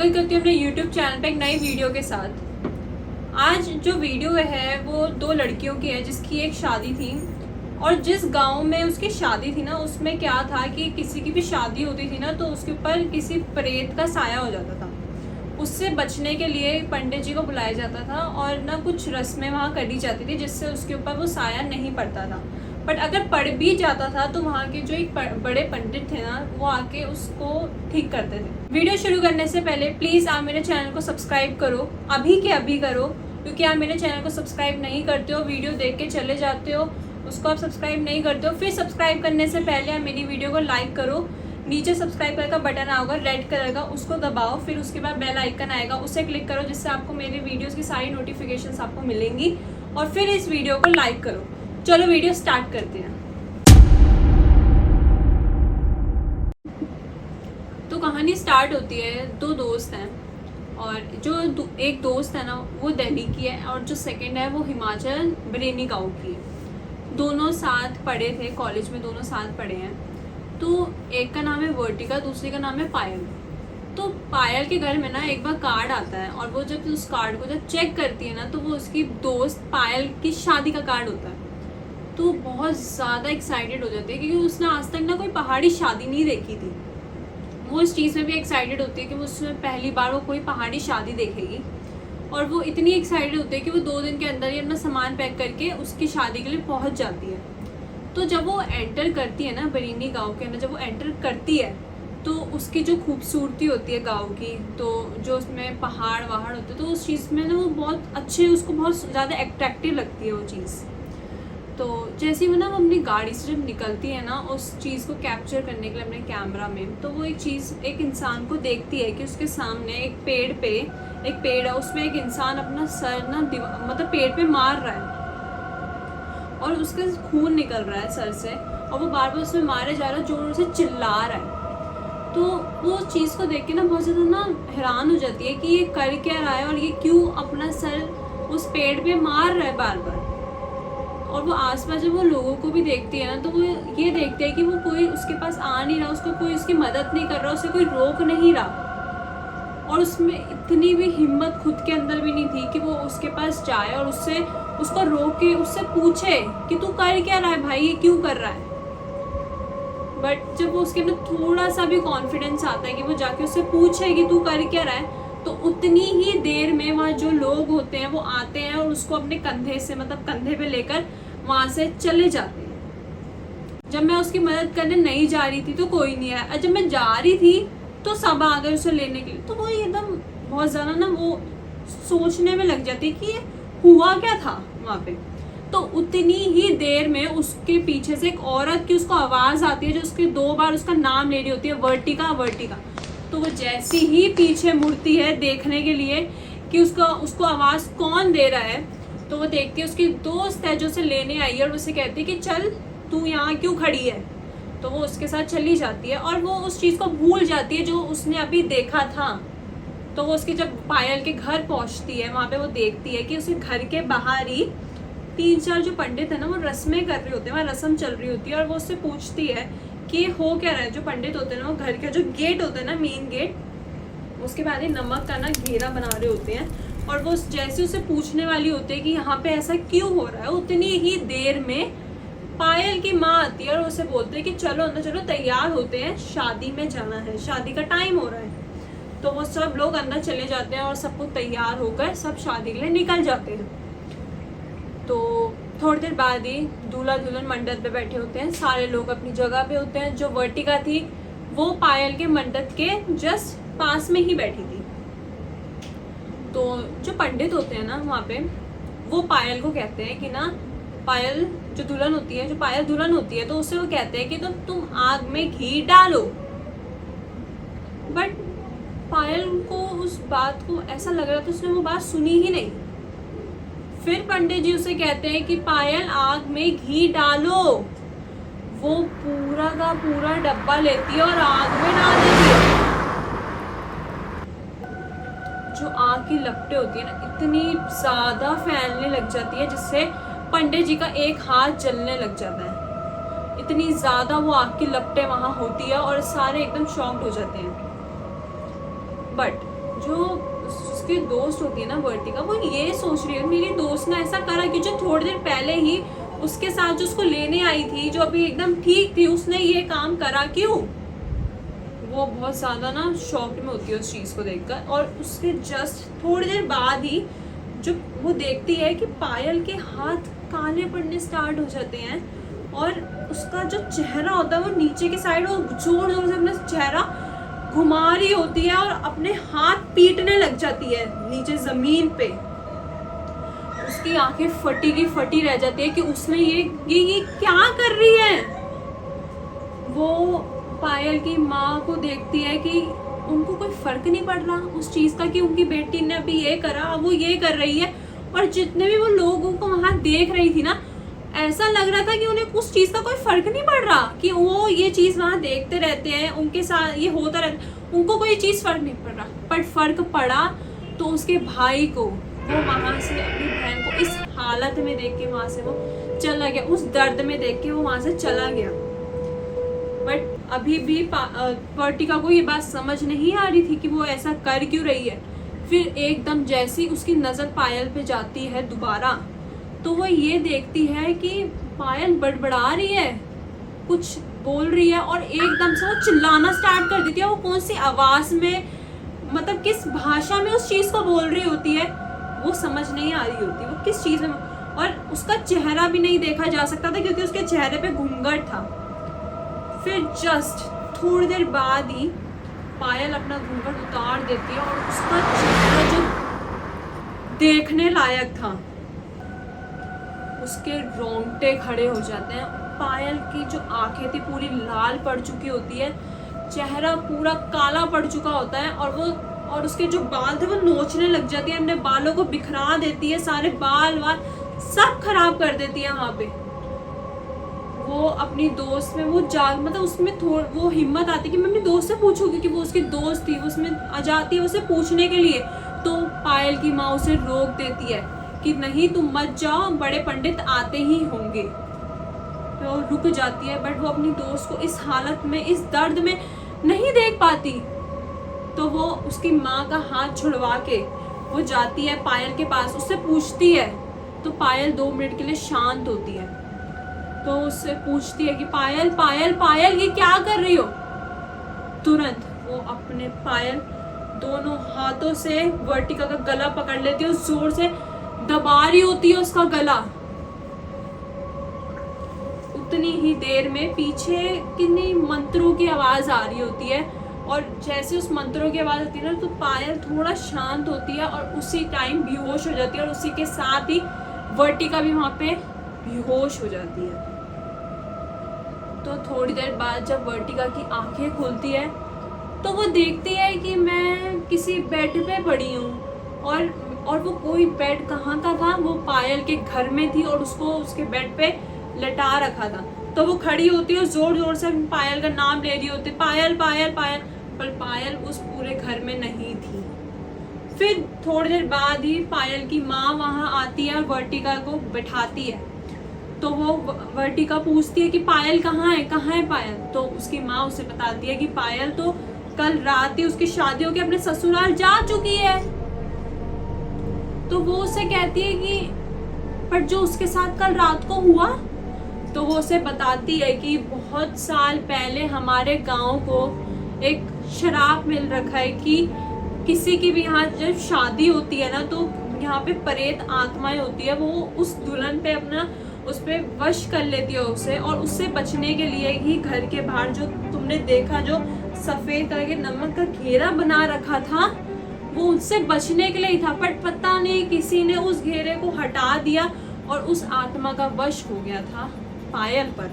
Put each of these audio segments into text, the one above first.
स्वागत करती हूँ अपने YouTube चैनल पे एक नई वीडियो के साथ। आज जो वीडियो है वो दो लड़कियों की है जिसकी एक शादी थी, और जिस गांव में उसकी शादी थी ना उसमें क्या था कि किसी की भी शादी होती थी ना तो उसके ऊपर किसी प्रेत का साया हो जाता था। उससे बचने के लिए पंडित जी को बुलाया जाता था और ना कुछ रस्में वहाँ करी जाती थी जिससे उसके ऊपर वो साया नहीं पड़ता था। बट अगर पड़ भी जाता था तो वहाँ के जो एक बड़े पंडित थे ना वो आके उसको ठीक करते थे। वीडियो शुरू करने से पहले प्लीज़ आप मेरे चैनल को सब्सक्राइब करो, अभी के अभी करो, क्योंकि आप मेरे चैनल को सब्सक्राइब नहीं करते हो, वीडियो देख के चले जाते हो, उसको आप सब्सक्राइब नहीं करते हो। फिर सब्सक्राइब करने से पहले आप मेरी वीडियो को लाइक करो, नीचे सब्सक्राइब कलर का बटन आएगा रेड कलर का, उसको दबाओ, फिर उसके बाद बेल आइकन आएगा उसे क्लिक करो जिससे आपको मेरे वीडियोस की सारी नोटिफिकेशंस आपको मिलेंगी, और फिर इस वीडियो को लाइक करो। चलो वीडियो स्टार्ट करते हैं। तो कहानी स्टार्ट होती है, दो दोस्त हैं और जो एक दोस्त है ना वो दिल्ली की है और जो सेकंड है वो हिमाचल बरेली गाँव की है। दोनों साथ पढ़े थे कॉलेज में, दोनों साथ पढ़े हैं। तो एक का नाम है वर्टिका, दूसरी का नाम है पायल। तो पायल के घर में ना एक बार कार्ड आता है और वो जब उस कार्ड को जब चेक करती है ना तो वो उसकी दोस्त पायल की शादी का कार्ड होता है। तो बहुत ज़्यादा एक्साइटेड हो जाती है क्योंकि उसने आज तक ना कोई पहाड़ी शादी नहीं देखी थी। वो इस चीज़ में भी एक्साइटेड होती है कि वो उसमें पहली बार वो कोई पहाड़ी शादी देखेगी, और वो इतनी एक्साइटेड होती है कि वो 2 दिन के अंदर ही अपना सामान पैक करके उसकी शादी के लिए पहुंच जाती है। तो जब वो एंटर करती है ना बरेली गांव के अंदर, जब वो एंटर करती है तो उसकी जो खूबसूरती होती है गांव की, तो जो उसमें पहाड़ वहाड़ होते हैं तो उस चीज़ में ना वो बहुत अच्छे, उसको बहुत ज़्यादा अट्रैक्टिव लगती है वो चीज़। तो जैसे ही वो ना वो अपनी गाड़ी से जब निकलती है ना उस चीज़ को कैप्चर करने के लिए अपने कैमरा में, तो वो एक इंसान को देखती है कि उसके सामने एक पेड़ है, उसमें एक इंसान अपना सर ना मतलब पेड़ पे मार रहा है और उसका खून निकल रहा है सर से, और वो बार बार उसमें मारे जा रहा है, जोर से चिल्ला रहा है। तो वो चीज़ को देख के ना बहुत ज़्यादा ना हैरान हो जाती है कि ये कर क्या रहा है और ये क्यों अपना सर उस पेड़ पे मार रहा है बार बार। और वो आसपास जब वो लोगों को भी देखती है ना तो वो ये देखते हैं कि वो कोई उसके पास आ नहीं रहा, उसको कोई उसकी मदद नहीं कर रहा, उसे कोई रोक नहीं रहा, और उसमें इतनी भी हिम्मत खुद के अंदर भी नहीं थी कि वो उसके पास जाए और उसको रोक के उससे पूछे कि तू कर क्या रहा है भाई, ये क्यों कर रहा है। बट जब वो उसके अंदर थोड़ा सा भी कॉन्फिडेंस आता है कि वो जाके उससे पूछे कि तू कर क्या रहा है, तो उतनी ही देर में वहाँ जो लोग होते हैं वो आते हैं और उसको अपने कंधे से मतलब कंधे पे लेकर वहाँ से चले जाते हैं। जब मैं उसकी मदद करने नहीं जा रही थी तो कोई नहीं आया, और जब मैं जा रही थी तो सब आ गए उसे लेने के लिए। तो वो एकदम बहुत ज़्यादा ना वो सोचने में लग जाती कि हुआ क्या था वहाँ पे। तो उतनी ही देर में उसके पीछे से एक औरत की उसको आवाज़ आती है जो उसके 2 बार उसका नाम ले रही होती है, वर्टिका वर्टिका। तो वो जैसी ही पीछे मुड़ती है देखने के लिए कि उसको आवाज़ कौन दे रहा है, तो वो देखती है उसकी दोस्त है जो उसे लेने आई है और उसे कहती है कि चल तू यहाँ क्यों खड़ी है। तो वो उसके साथ चली जाती है और वो उस चीज़ को भूल जाती है जो उसने अभी देखा था। तो वो उसकी जब पायल के घर पहुँचती है वहाँ पे वो देखती है कि उसके घर के बाहर ही 3-4 जो पंडित है ना वो रस्में कर रहे होते हैं, वहाँ रस्म चल रही होती है, और वो उससे पूछती है कि हो क्या रहा है। जो पंडित होते हैं ना वो घर का जो गेट होता है ना मेन गेट, उसके बाद ही नमक का ना घेरा बना रहे होते हैं, और वो जैसे उसे पूछने वाली होती है कि यहाँ पे ऐसा क्यों हो रहा है, उतनी ही देर में पायल की माँ आती है और उसे बोलते हैं कि चलो अंदर चलो, तैयार होते हैं, शादी में जाना है, शादी का टाइम हो रहा है। तो वो सब लोग अंदर चले जाते हैं और सबको तैयार होकर सब शादी के लिए निकल जाते हैं। तो थोड़ी देर बाद ही दूल्हा दुल्हन मंडप पे बैठे होते हैं, सारे लोग अपनी जगह पे होते हैं। जो वर्टिका थी वो पायल के मंडप के जस्ट पास में ही बैठी थी। तो जो पंडित होते हैं ना वहाँ पे वो पायल को कहते हैं कि ना पायल जो दुल्हन होती है, जो पायल दुल्हन होती है, तो उससे वो कहते हैं कि तुम आग में घी डालो। बट पायल को उस बात को ऐसा लग रहा था उसने वो बात सुनी ही नहीं। फिर पंडित जी उसे कहते हैं कि पायल आग में घी डालो। वो पूरा का पूरा डब्बा लेती है और आग में डाल देती है। जो आग की लपटें होती है ना इतनी ज़्यादा फैलने लग जाती है जिससे पंडित जी का एक हाथ जलने लग जाता है। इतनी ज़्यादा वो आग की लपटें वहाँ होती है और सारे एकदम शॉक्ड हो जाते हैं। बट जो उसकी दोस्त होती है ना वर्टिका, वो ये सोच रही है मेरी दोस्त ने ऐसा करा कि जो थोड़ी देर पहले ही उसके साथ जो उसको लेने आई थी, जो अभी एकदम ठीक थी, उसने ये काम करा क्यों। वो बहुत ज़्यादा ना शॉक में होती है उस चीज़ को देखकर। और उसके जस्ट थोड़ी देर बाद ही जो वो देखती है कि पायल के हाथ काले पड़ने स्टार्ट हो जाते हैं और उसका जो चेहरा होता है वो नीचे की साइड, वो जोर जोर से अपना चेहरा घुमा रही होती है और अपने हाथ पीटने लग जाती है नीचे ज़मीन पे। उसकी आंखें फटी की फटी रह जाती है कि उसने ये क्या कर रही है। वो पायल की माँ को देखती है कि उनको कोई फर्क नहीं पड़ रहा उस चीज़ का कि उनकी बेटी ने अभी ये करा, अब वो ये कर रही है। और जितने भी वो लोगों को वहाँ देख रही थी ना, ऐसा लग रहा था कि उन्हें उस चीज़ का कोई फर्क नहीं पड़ रहा, कि वो ये चीज़ वहाँ देखते रहते हैं, उनके साथ ये होता रहता, उनको कोई चीज़ फर्क नहीं पड़ रहा। पर फर्क पड़ा तो उसके भाई को, वो वहाँ से अपनी बहन को इस हालत में देख के वहाँ से वो चला गया, उस दर्द में देख के वो वहाँ से चला गया। बट अभी भी वर्टिका को ये बात समझ नहीं आ रही थी कि वो ऐसा कर क्यों रही है। फिर एकदम जैसी उसकी नज़र पायल पे जाती है दोबारा, तो वो ये देखती है कि पायल बड़बड़ा रही है, कुछ बोल रही है और एकदम से वो चिल्लाना स्टार्ट कर देती है। वो कौन सी आवाज़ में, मतलब किस भाषा में उस चीज़ को बोल रही होती है वो समझ नहीं आ रही होती, वो किस चीज़ में। और उसका चेहरा भी नहीं देखा जा सकता था क्योंकि उसके चेहरे पे घूंघट था। फिर जस्ट थोड़ी देर बाद ही पायल अपना घूंघट उतार देती है और उसका चेहरा जो देखने लायक था, उसके रोंगटे खड़े हो जाते हैं। पायल की जो आंखें थी पूरी लाल पड़ चुकी होती है, चेहरा पूरा काला पड़ चुका होता है और उसके जो बाल थे वो नोचने लग जाती है, अपने बालों को बिखरा देती है, सारे बाल सब खराब कर देती है। वहाँ पे वो अपनी दोस्त में वो मतलब उसमें वो हिम्मत आती है कि मैं अपनी दोस्त से पूछूंगी, कि वो उसकी दोस्त थी, उसमें आ जाती है उसे पूछने के लिए। तो पायल की माँ उसे रोक देती है कि नहीं तुम मत जाओ, बड़े पंडित आते ही होंगे। तो रुक जाती है, बट वो अपनी दोस्त को इस हालत में, इस दर्द में नहीं देख पाती। तो वो उसकी माँ का हाथ छुड़वा के वो जाती है पायल के पास, उससे पूछती है। तो पायल 2 मिनट के लिए शांत होती है, तो उससे पूछती है कि पायल पायल पायल ये क्या कर रही हो। तुरंत वो अपने पायल दोनों हाथों से वर्टिका का गला पकड़ लेती है और जोर से दबा रही होती है उसका गला। उतनी ही देर में पीछे किन्हीं मंत्रों की आवाज आ रही होती है और जैसे उस मंत्रों की आवाज आती है ना, तो पायल थोड़ा शांत होती है और उसी टाइम बेहोश हो जाती है और उसी के साथ ही वर्टिका भी वहां पे बेहोश हो जाती है। तो थोड़ी देर बाद जब वर्टिका की आंखें खुलती है तो वो देखती है कि मैं किसी बेड पे पड़ी हूँ और वो कोई बेड कहाँ का था, वो पायल के घर में थी और उसको उसके बेड पे लटा रखा था। तो वो खड़ी होती है और जोर जोर से पायल का नाम ले रही होती, पायल पायल पायल, पर पायल उस पूरे घर में नहीं थी। फिर थोड़ी देर बाद ही पायल की माँ वहाँ आती है और वर्टिका को बिठाती है। तो वो वर्टिका पूछती है कि पायल कहाँ है पायल। तो उसकी माँ उसे बताती है कि पायल तो कल रात ही उसकी शादी होके अपने ससुराल जा चुकी है। तो वो उसे कहती है कि पर जो उसके साथ कल रात को हुआ, तो वो उसे बताती है कि बहुत साल पहले हमारे गांव को एक श्राप मिल रखा है कि किसी की भी यहाँ जब शादी होती है ना, तो यहाँ पे प्रेत आत्माएं होती है, वो उस दुल्हन पे अपना उस पर वश कर लेती है उसे। और उससे बचने के लिए ही घर के बाहर जो तुमने देखा जो सफेद कलर के नमक का घेरा बना रखा था, वो उससे बचने के लिए ही था। पर पता नहीं किसी ने उस घेरे को हटा दिया और उस आत्मा का वश हो गया था पायल पर।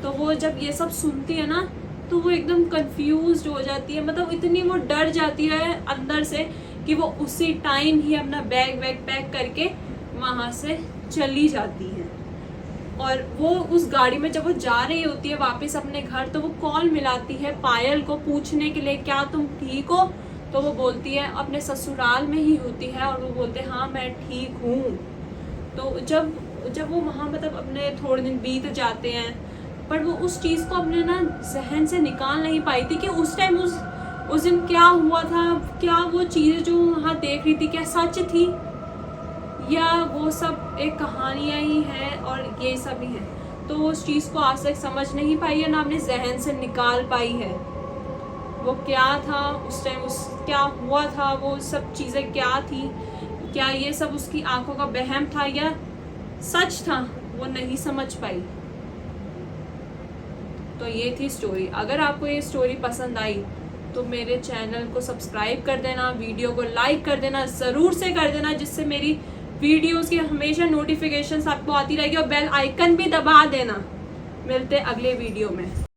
तो वो जब ये सब सुनती है ना, तो वो एकदम कंफ्यूज हो जाती है, मतलब इतनी वो डर जाती है अंदर से कि वो उसी टाइम ही अपना बैग पैक करके वहाँ से चली जाती है। और वो उस गाड़ी में जब वो जा रही होती है वापस अपने घर, तो वो कॉल मिलाती है पायल को पूछने के लिए, क्या तुम ठीक हो। तो वो बोलती है अपने ससुराल में ही होती है और वो बोलते हैं हाँ मैं ठीक हूँ। तो जब वो वहाँ मतलब अपने थोड़े दिन बीत जाते हैं, पर वो उस चीज़ को अपने ना जहन से निकाल नहीं पाई थी कि उस टाइम उस उस दिन क्या हुआ था, क्या वो चीज़ें जो वहाँ देख रही थी क्या सच थी, या वो सब एक कहानियाँ ही हैं और ये सब ही हैं। तो वो उस चीज़ को आज तक समझ नहीं पाई है, ना अपने जहन से निकाल पाई है वो क्या था उस टाइम, उस क्या हुआ था, वो सब चीज़ें क्या थी, क्या ये सब उसकी आंखों का वहम था या सच था, वो नहीं समझ पाई। तो ये थी स्टोरी। अगर आपको ये स्टोरी पसंद आई तो मेरे चैनल को सब्सक्राइब कर देना, वीडियो को लाइक कर देना, ज़रूर से कर देना, जिससे मेरी वीडियोस की हमेशा नोटिफिकेशंस आपको आती रहेगी, और बेल आइकन भी दबा देना। मिलते अगले वीडियो में।